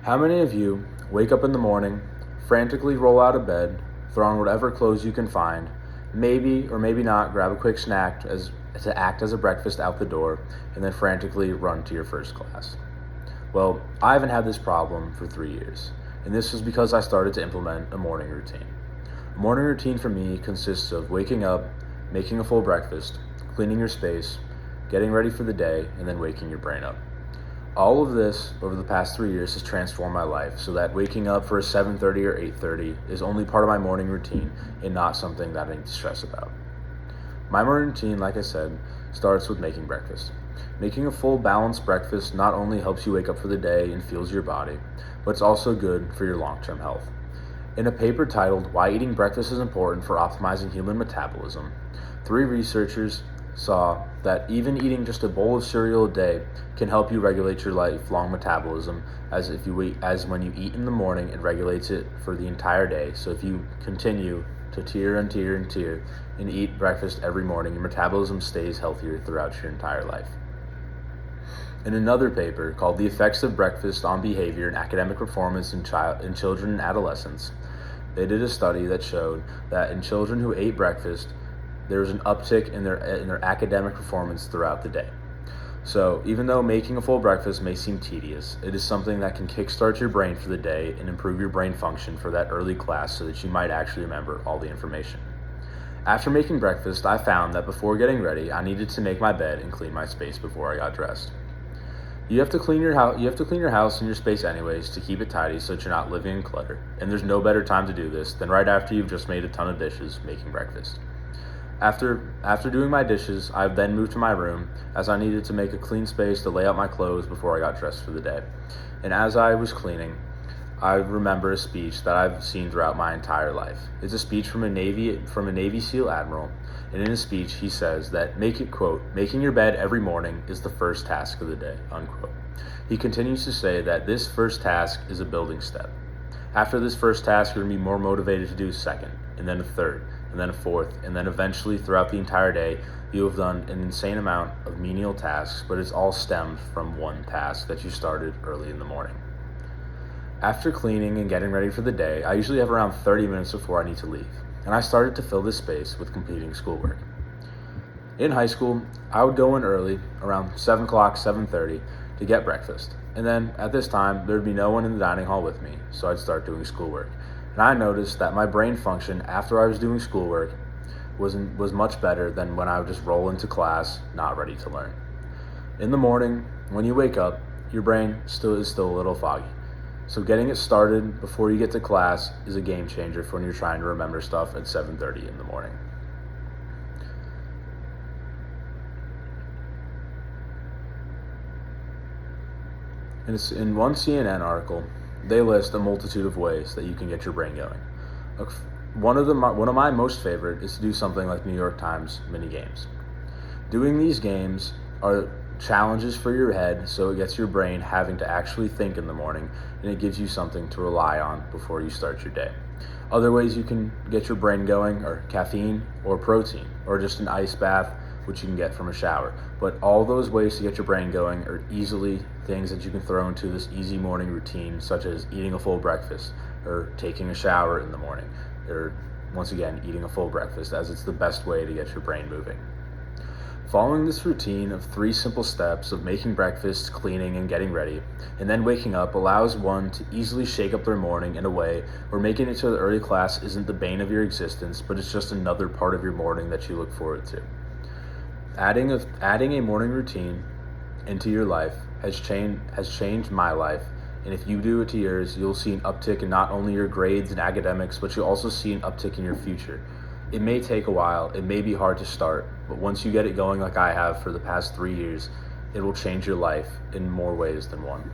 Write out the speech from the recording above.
How many of you wake up in the morning, frantically roll out of bed, throw on whatever clothes you can find, maybe or maybe not grab a quick snack to act as a breakfast out the door, and then frantically run to your first class? Well, I haven't had this problem for 3 years, and this was because I started to implement a morning routine. A morning routine for me consists of waking up, making a full breakfast, cleaning your space, getting ready for the day, and then waking your brain up. All of this over the past 3 years has transformed my life so that waking up for a 7:30 or 8:30 is only part of my morning routine and not something that I need to stress about. My morning routine, like I said, starts with making breakfast. Making a full balanced breakfast not only helps you wake up for the day and fuels your body, but it's also good for your long-term health. In a paper titled "Why Eating Breakfast is Important for Optimizing Human Metabolism," 3 researchers saw that even eating just a bowl of cereal a day can help you regulate your lifelong metabolism, as when you eat in the morning, it regulates it for the entire day. So if you continue to tier and eat breakfast every morning, your metabolism stays healthier throughout your entire life. In another paper called "The Effects of Breakfast on Behavior and Academic Performance in Children and Adolescents," they did a study that showed that in children who ate breakfast, there was an uptick in their academic performance throughout the day. So even though making a full breakfast may seem tedious, it is something that can kickstart your brain for the day and improve your brain function for that early class so that you might actually remember all the information. After making breakfast, I found that before getting ready, I needed to make my bed and clean my space before I got dressed. You have to clean your house and your space anyways to keep it tidy so that you're not living in clutter. And there's no better time to do this than right after you've just made a ton of dishes making breakfast. After doing my dishes, I then moved to my room as I needed to make a clean space to lay out my clothes before I got dressed for the day. And as I was cleaning, I remember a speech that I've seen throughout my entire life. It's a speech from a Navy SEAL admiral, and in his speech he says that making your bed every morning is the first task of the day, unquote. He continues to say that this first task is a building step. After this first task, you're going to be more motivated to do a second, and then a third, and then a fourth, and then eventually throughout the entire day, you have done an insane amount of menial tasks, but it's all stemmed from one task that you started early in the morning. After cleaning and getting ready for the day, I usually have around 30 minutes before I need to leave, and I started to fill this space with completing schoolwork. In high school, I would go in early, around 7 o'clock, 7:30, to get breakfast, and then at this time, there would be no one in the dining hall with me, so I'd start doing schoolwork. And I noticed that my brain function after I was doing schoolwork was much better than when I would just roll into class not ready to learn. In the morning, when you wake up, your brain is still a little foggy. So getting it started before you get to class is a game changer for when you're trying to remember stuff at 7:30 in the morning. In one CNN article, they list a multitude of ways that you can get your brain going. One of my most favorite is to do something like New York Times mini games. Doing these games are challenges for your head, so it gets your brain having to actually think in the morning, and it gives you something to rely on before you start your day. Other ways you can get your brain going are caffeine or protein, or just an ice bath, which you can get from a shower. But all those ways to get your brain going are easily things that you can throw into this easy morning routine, such as eating a full breakfast, or taking a shower in the morning, or once again, eating a full breakfast, as it's the best way to get your brain moving. Following this routine of 3 simple steps of making breakfast, cleaning, and getting ready, and then waking up allows one to easily shake up their morning in a way where making it to the early class isn't the bane of your existence, but it's just another part of your morning that you look forward to. Adding a morning routine into your life has changed my life, and if you do it to yours, you'll see an uptick in not only your grades and academics, but you'll also see an uptick in your future. It may take a while, it may be hard to start, but once you get it going like I have for the past 3 years, it will change your life in more ways than one.